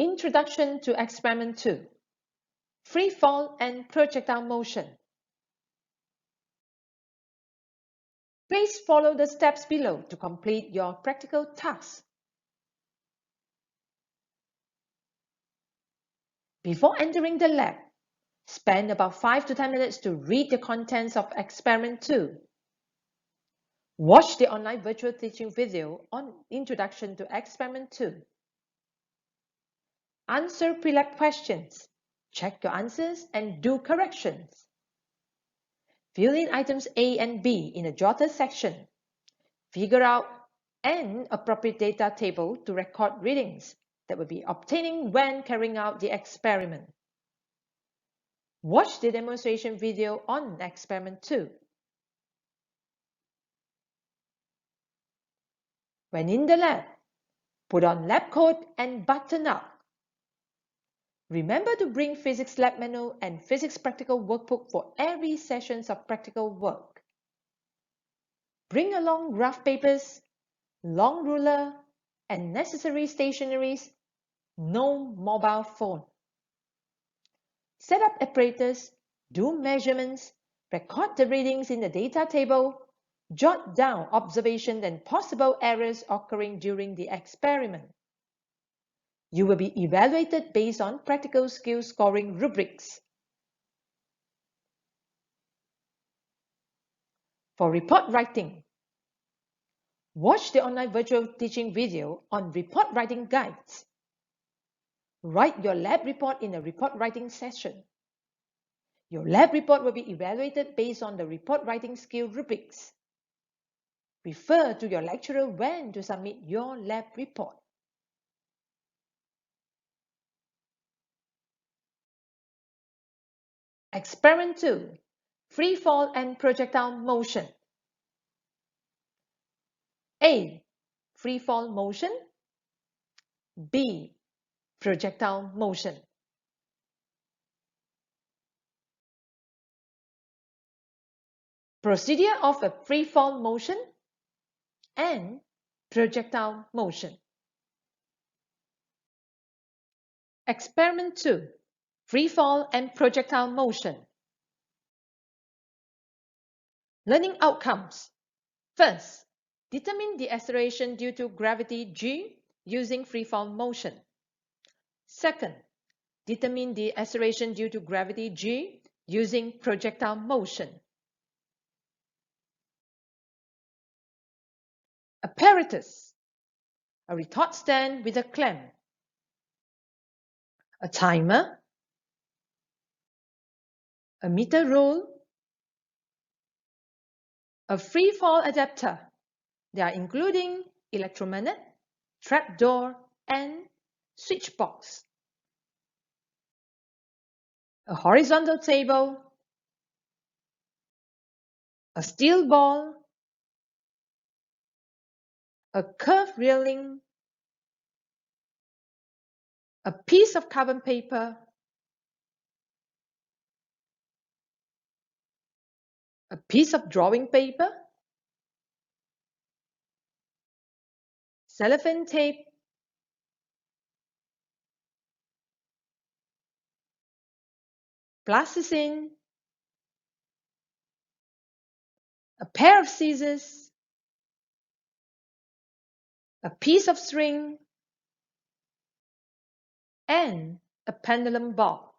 Introduction to Experiment 2. Free fall and projectile motion. Please follow the steps below to complete your practical task. Before entering the lab, spend about 5 to 10 minutes to read the contents of Experiment 2. Watch the online virtual teaching video on Introduction to Experiment 2. Answer pre-lab questions. Check your answers and do corrections. Fill in items A and B in the jotted section. Figure out an appropriate data table to record readings that will be obtaining when carrying out the experiment. Watch the demonstration video on Experiment 2. When in the lab, put on lab coat and button up. Remember to bring physics lab manual and physics practical workbook for every session of practical work. Bring along graph papers, long ruler, and necessary stationeries. No mobile phone. Set up apparatus, do measurements, record the readings in the data table, jot down observations and possible errors occurring during the experiment. You will be evaluated based on practical skill scoring rubrics. For report writing, watch the online virtual teaching video on report writing guides. Write your lab report in a report writing session. Your lab report will be evaluated based on the report writing skill rubrics. Refer to your lecturer when to submit your lab report. Experiment 2. Free fall and projectile motion. A. Free fall motion. B. Projectile motion. Procedure of a free fall motion and projectile motion. Experiment 2. Free fall and projectile motion. Learning outcomes. First, determine the acceleration due to gravity g using free fall motion. Second, determine the acceleration due to gravity g using projectile motion. Apparatus. A retort stand with a clamp. A timer. A meter rule. A free fall adapter. They are including electromagnet, trapdoor, and switch box. A horizontal table. A steel ball. A curved railing. A piece of carbon paper. A piece of drawing paper. Cellophane tape. Plasticine. A pair of scissors. A piece of string. And a pendulum box.